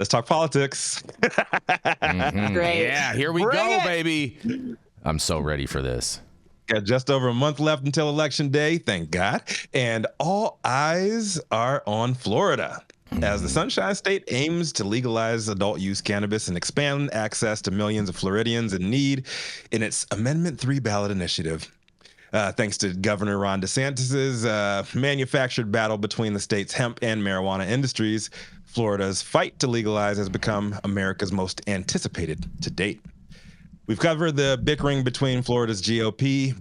Let's talk politics. Great. Yeah, here we go, baby. I'm so ready for this. Got just over a month left until Election Day, thank God. And all eyes are on Florida as the Sunshine State aims to legalize adult use cannabis and expand access to millions of Floridians in need in its Amendment 3 ballot initiative. Thanks to Governor Ron DeSantis' manufactured battle between the state's hemp and marijuana industries, Florida's fight to legalize has become America's most anticipated to date. We've covered the bickering between Florida's GOP,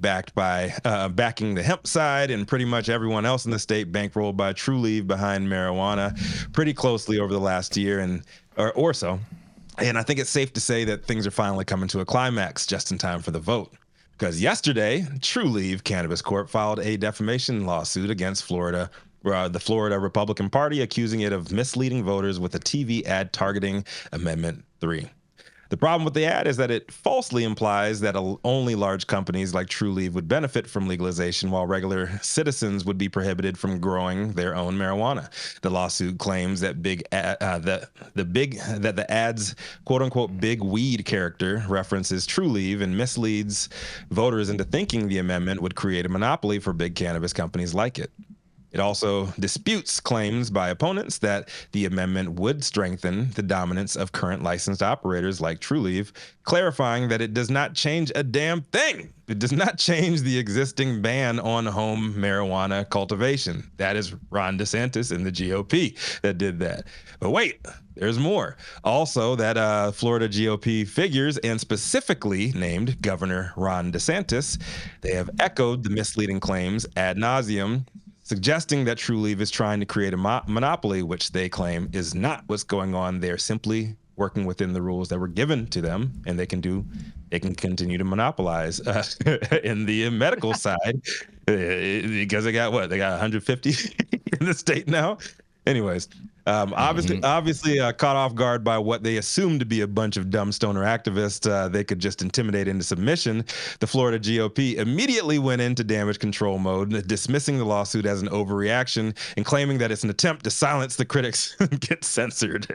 backing the hemp side, and pretty much everyone else in the state bankrolled by Trulieve behind marijuana pretty closely over the last year or so. And I think it's safe to say that things are finally coming to a climax just in time for the vote. Because yesterday, Trulieve Cannabis Corp filed a defamation lawsuit against the Florida Republican Party, accusing it of misleading voters with a TV ad targeting Amendment 3. The problem with the ad is that it falsely implies that only large companies like Trulieve would benefit from legalization, while regular citizens would be prohibited from growing their own marijuana. The lawsuit claims that the ad's "quote unquote" big weed character references Trulieve and misleads voters into thinking the amendment would create a monopoly for big cannabis companies like it. It also disputes claims by opponents that the amendment would strengthen the dominance of current licensed operators like Trulieve, clarifying that it does not change a damn thing. It does not change the existing ban on home marijuana cultivation. That is Ron DeSantis and the GOP that did that. But wait, there's more. Also, that Florida GOP figures, and specifically named Governor Ron DeSantis, they have echoed the misleading claims ad nauseum, suggesting that Trulieve is trying to create a monopoly, which they claim is not what's going on. They're simply working within the rules that were given to them, and they can continue to monopolize in the medical side because they got 150 in the state now. Anyways, obviously caught off guard by what they assumed to be a bunch of dumb stoner activists they could just intimidate into submission, the Florida GOP immediately went into damage control mode, dismissing the lawsuit as an overreaction and claiming that it's an attempt to silence the critics and get censored.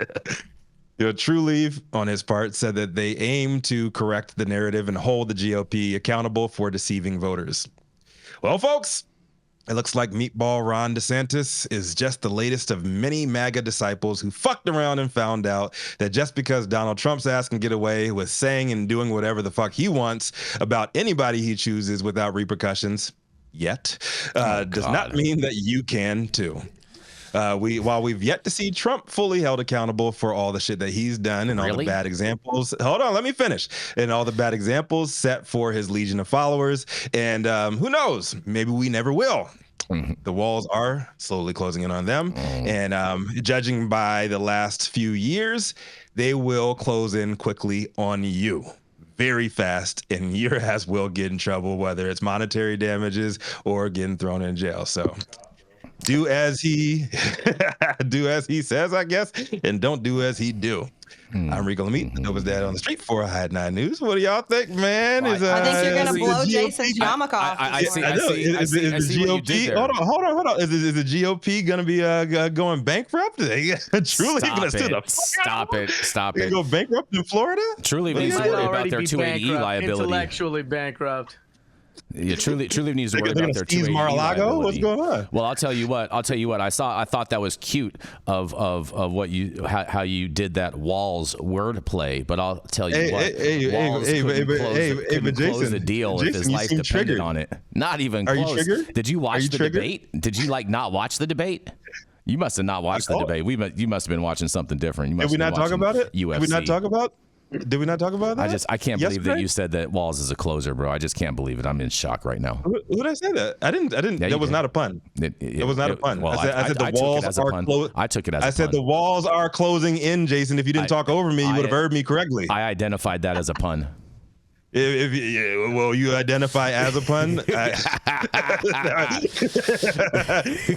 Trulieve, on his part, said that they aim to correct the narrative and hold the GOP accountable for deceiving voters. Well, folks, it looks like Meatball Ron DeSantis is just the latest of many MAGA disciples who fucked around and found out that just because Donald Trump's ass can get away with saying and doing whatever the fuck he wants about anybody he chooses without repercussions does not mean that you can too. While we've yet to see Trump fully held accountable for all the shit that he's done and all the bad examples. Hold on, let me finish. And all the bad examples set for his legion of followers. And who knows? Maybe we never will. The walls are slowly closing in on them. And judging by the last few years, they will close in quickly on you. Very fast, and your ass will get in trouble, whether it's monetary damages or getting thrown in jail. So do as he says, I guess, and don't do as he do. I'm Rico Lamitte, Nova's dad on the street for High 9 News. What do y'all think, man? I think you're gonna blow Jason's yarmulke off. I see the GOP. Hold on. Is the GOP gonna be going bankrupt? Truly gonna Stop it. Go bankrupt in Florida? Truly needs to worry about their 280E liability. Intellectually bankrupt. Yeah, truly needs to worry about their 280E liability. What's going on? Well, I'll tell you what. I thought that was cute of what how you did that Walls wordplay. But I'll tell you Walls couldn't close the deal if his life depended on it. Not even close. Are you triggered? Did you watch the debate? Did you not watch the debate? You must have not watched the debate. You must have been watching something different. Did we not talk about it? UFC. Did we not talk about that? I can't believe that you said that Walls is a closer, bro. I just can't believe it. I'm in shock right now. Who did I say that? I didn't. Yeah, that was not a pun. It was not a pun. Well, I said the walls are closing. I took it as a pun. I said the walls are closing in, Jason. If you didn't talk over me, you would have heard me correctly. I identified that as a pun. Will you identify as a pun?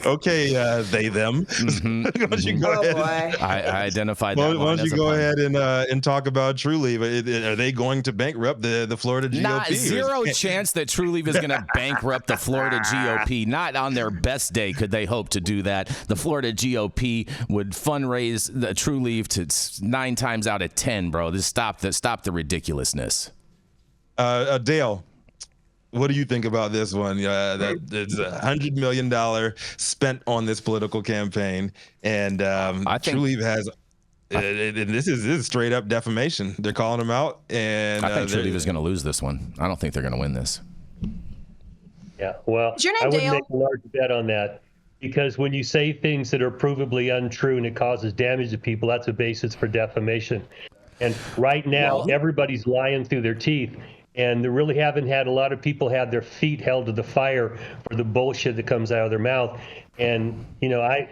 Okay, they, them. Why don't you go ahead? I identified that. Why don't you go ahead and talk about Trulieve? Are they going to bankrupt the Florida GOP? Not zero chance that Trulieve is going to bankrupt the Florida GOP. Not on their best day could they hope to do that. The Florida GOP would fundraise the Trulieve to 9 times out of 10, bro. Just stop the ridiculousness. Dale, what do you think about this one? That it's $100 million spent on this political campaign, and I think Trulieve has. This is straight up defamation. They're calling him out, and I think Trulieve is going to lose this one. I don't think they're going to win this. Yeah, well, I would make a large bet on that, because when you say things that are provably untrue and it causes damage to people, that's a basis for defamation. And right now, everybody's lying through their teeth. And they really haven't had a lot of people had their feet held to the fire for the bullshit that comes out of their mouth. And,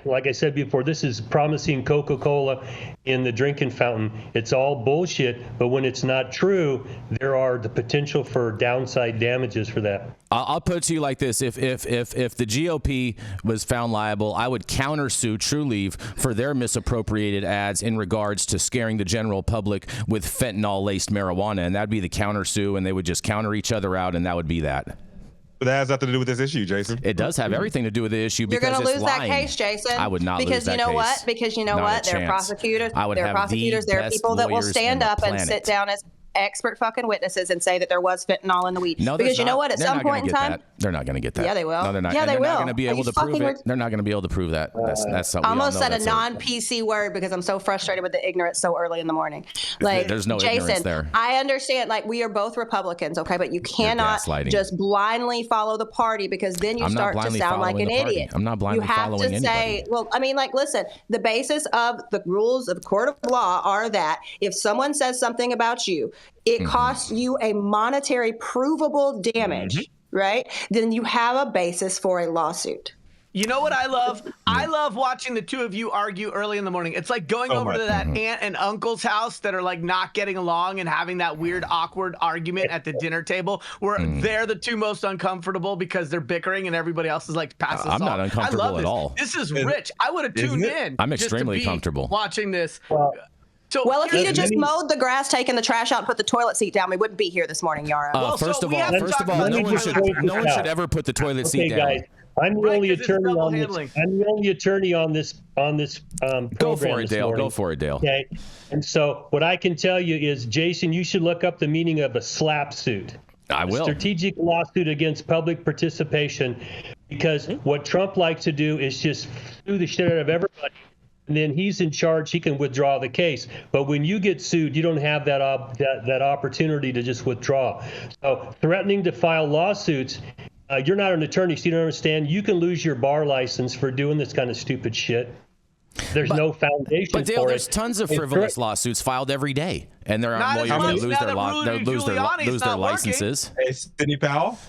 like I said before, this is promising Coca-Cola in the drinking fountain. It's all bullshit, but when it's not true, there are the potential for downside damages for that. I'll put it to you like this. If the GOP was found liable, I would countersue Trulieve for their misappropriated ads in regards to scaring the general public with fentanyl-laced marijuana, and that'd be the countersue, and they would just counter each other out, and that would be that. But that has nothing to do with this issue, Jason. It does have everything to do with the issue because you're going to lose lying. that case, Jason. I would not lose that case. Because you know what? There are prosecutors. There are people that will stand up and sit down as expert fucking witnesses and say that there was fentanyl in the weed. No, because you know what? At some point in time, they're not going to get that. Yeah, they will. No, they're not. Yeah, they will. They're not going to be able to prove it. They're not going to be able to prove that. That's something. I almost said a non-PC word because I'm so frustrated with the ignorance so early in the morning. Like, there's no Jason, ignorance there. I understand. Like, we are both Republicans, okay, but you cannot just blindly follow the party because then you start to sound like an idiot. I'm not blindly following anybody. You have to say, well, I mean, like, listen, the basis of the rules of the court of law are that if someone says something about you, it costs you a monetary provable damage, right? Then you have a basis for a lawsuit. You know what I love? I love watching the two of you argue early in the morning. It's like going over to that aunt and uncle's house that are like not getting along and having that weird, awkward argument at the dinner table where they're the two most uncomfortable because they're bickering and everybody else is like passing. I'm not uncomfortable at all. This is rich. I would have tuned in. I'm extremely comfortable watching this. Well, if he'd have just mowed the grass, taken the trash out, and put the toilet seat down, we wouldn't be here this morning, Yarrow. First of all, no one should ever put the toilet seat down. Guys, I'm the only attorney on this. I'm the only attorney on this program. Go for it, Dale. Go for it, Dale. Okay. And so what I can tell you is, Jason, you should look up the meaning of a slap suit. I will. A strategic lawsuit against public participation, because what Trump likes to do is just sue the shit out of everybody. And then he's in charge. He can withdraw the case. But when you get sued, you don't have that opportunity to just withdraw. So threatening to file lawsuits, you're not an attorney, so you don't understand. You can lose your bar license for doing this kind of stupid shit. There's no foundation for it. But Dale, there's tons of frivolous lawsuits filed every day, and there are lawyers that lose their licenses. Hey, Sidney Powell,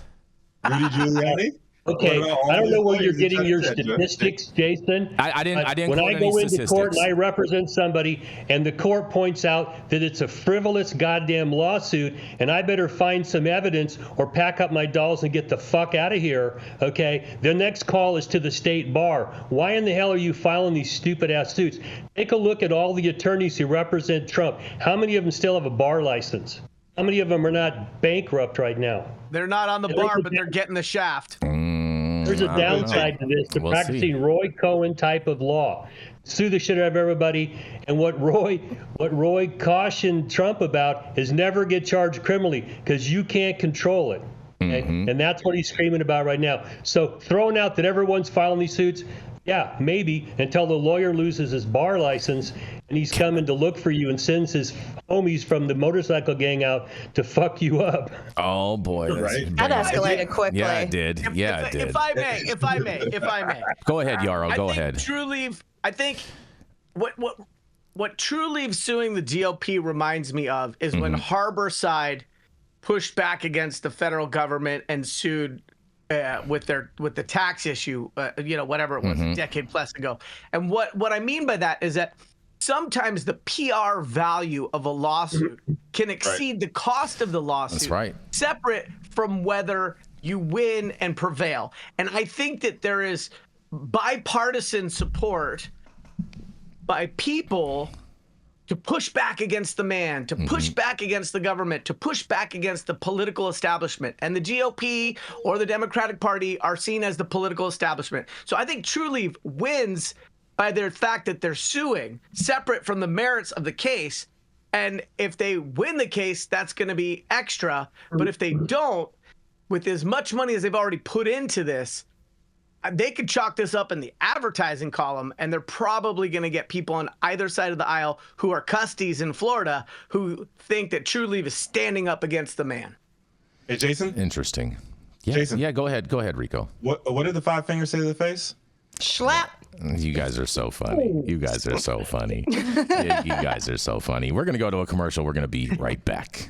Rudy Giuliani. Okay, I don't know where you're getting your statistics, Jason. I didn't. When I go into court and I represent somebody, and the court points out that it's a frivolous goddamn lawsuit, and I better find some evidence or pack up my dolls and get the fuck out of here. Okay, the next call is to the state bar. Why in the hell are you filing these stupid ass suits? Take a look at all the attorneys who represent Trump. How many of them still have a bar license? How many of them are not bankrupt right now? They're not on the bar, but they're getting the shaft. There's a downside to this, to practicing Roy Cohen type of law. Sue the shit out of everybody. And what Roy cautioned Trump about is never get charged criminally, because you can't control it. Okay? And that's what he's screaming about right now. So throwing out that everyone's filing these suits, yeah, maybe, until the lawyer loses his bar license and he's coming to look for you and sends his homies from the motorcycle gang out to fuck you up. Oh, boy. That escalated quickly. Yeah, it did. It did. If I may. Go ahead, Yarrow. Go ahead. I think what Trulieve suing the GOP reminds me of is when Harborside pushed back against the federal government and sued with the tax issue, whatever it was, a decade plus ago. And what I mean by that is that sometimes the PR value of a lawsuit can exceed the cost of the lawsuit. That's right. Separate from whether you win and prevail. And I think that there is bipartisan support by people to push back against the man, to push back against the government, to push back against the political establishment. And the GOP or the Democratic Party are seen as the political establishment. So I think Trulieve wins by their fact that they're suing, separate from the merits of the case. And if they win the case, that's going to be extra. But if they don't, with as much money as they've already put into this, they could chalk this up in the advertising column, and they're probably going to get people on either side of the aisle who are custies in Florida who think that Trulieve is standing up against the man. Hey, Jason? Interesting. Yeah, Jason? Yeah, go ahead, Rico. What did the 5 fingers say to the face? Schlap. You guys are so funny. You guys are so funny. You guys are so funny. We're going to go to a commercial. We're going to be right back.